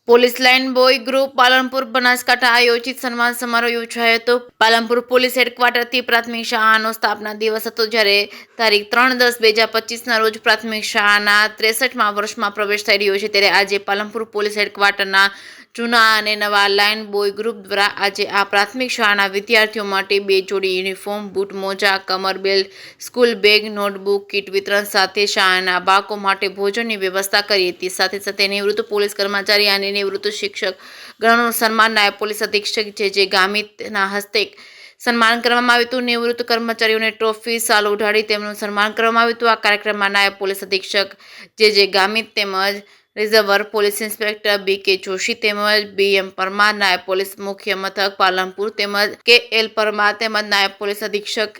Police line boy group Palanpur Banaskantha આયોજિત સન્માન સમારોહ યોજાયો હતો। પાલનપુર પોલીસ હેડક્વાર્ટરથી પ્રાથમિક શાળાનો સ્થાપના દિવસ હતો, જ્યારે તારીખ 3/10/2025ના રોજ પ્રાથમિક શાળાના 63મા વર્ષમાં પ્રવેશ થઈ રહ્યો છે। ત્યારે આજે પાલનપુર પોલીસ હેડક્વાર્ટરના જૂના અને નવા લાઇન બોય ગ્રુપ દ્વારા આજે આ પ્રાથમિક શાળાના વિદ્યાર્થીઓ માટે 2 જોડી યુનિફોર્મ, બૂટ, મોજા, કમર belt, school bag, notebook kit વિતરણ સાથે શાળાના બાળકો માટે ભોજનની વ્યવસ્થા કરી હતી। સાથે નિવૃત્ત પોલીસ કર્મચારી અને નિવૃત્ત શિક્ષક ગણનું સન્માન નાયબ પોલીસ અધિક્ષક જે ગામિતના હસ્તે સન્માન કરવામાં આવ્યું હતું। નિવૃત્ત કર્મચારીઓને ટ્રોફી, શાલ ઉઢાડી તેમનું સન્માન કરવામાં આવ્યું હતું। આ કાર્યક્રમમાં નાયબ પોલીસ અધિક્ષક જે ગામિત તેમજ રિઝર્વ પોલીસ ઇન્સ્પેક્ટર બી.કે. જોશી તેમજ બી.એમ. પરમાર, નાયબ પોલીસ મુખ્ય મથક પાલનપુર તેમજ કે.એલ. પરમાર તેમજ નાયબ પોલીસ અધિક્ષક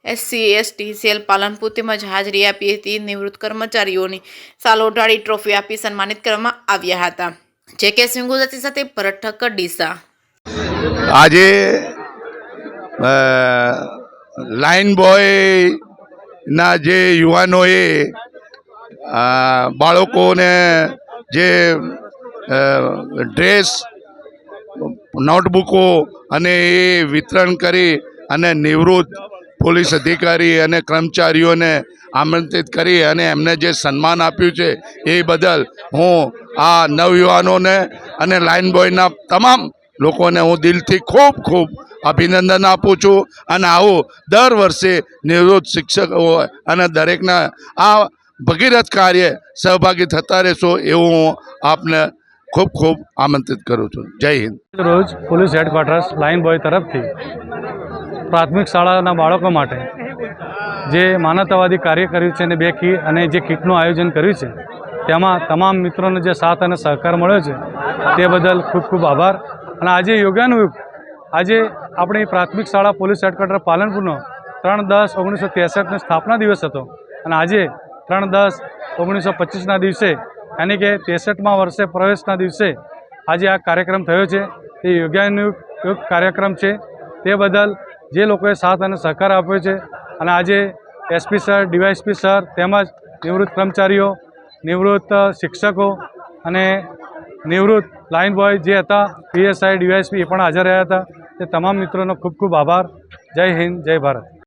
SC/ST સેલ પાલનપુર તેમજ હાજરી આપી હતી। નિવૃત્ત કર્મચારીઓની શાલ ઉઢાડી ટ્રોફી આપી સન્માનિત કરવામાં આવ્યા હતા। જે.કે. સિંહ ગુજરાતી સાથે ભરત ઠક્કર, ડીસા। આજે લાઇન બોયના જે યુવાનોએ બાળકોને જે ડ્રેસ, નોટબુકો અને એ વિતરણ કરી અને નિવૃત્ત પોલીસ અધિકારી અને કર્મચારીઓને આમંત્રિત કરી અને એમને જે સન્માન આપ્યું છે એ બદલ હું આ નવયુવાનોને અને લાઇન બોયના તમામ લોકોને હું દિલથી ખૂબ ખૂબ અભિનંદન આપું છું। અને આવું દર વર્ષે નિવૃત્ત શિક્ષકો અને દરેકના આ ભગીરથ કાર્ય સહભાગી થતા રહેશો એવું હું આપને ખૂબ ખૂબ આમંત્રિત કરું છું। જય હિન્દ। રોજ પોલીસ હેડક્વાર્ટર્સ લાઇન બોય તરફથી પ્રાથમિક શાળાના બાળકો માટે જે માનવતાવાદી કાર્ય કર્યું છે અને અને જે કીટનું આયોજન કર્યું છે તેમાં તમામ મિત્રોનો જે સાથ અને સહકાર મળ્યો છે તે બદલ ખૂબ ખૂબ આભાર। અને આજે યોગાનુયુગ આજે આપણી પ્રાથમિક શાળા પોલીસ હેડક્વાર્ટર પાલનપુરનો 3/10/1963નો સ્થાપના દિવસ હતો અને આજે 3/10/1925ના દિવસે यानी कि 63મા વર્ષે પ્રવેશના દિવસે આજે આ કાર્યક્રમ થયો છે। તે યોગાનુયુગ કાર્યક્રમ છે, તે બદલ જે લોકોએ સાથ અને સહકાર આપ્યો છે અને આજે SP સર, DYSP સર તેમજ નિવૃત્ત કર્મચારીઓ, નિવૃત્ત શિક્ષકો અને નિવૃત્ત લાઇન બોય જે હતા PSI, DYSP એ પણ હાજર રહ્યા હતા। તે તમામ મિત્રોનો ખૂબ ખૂબ આભાર। જય હિન્દ, જય ભારત।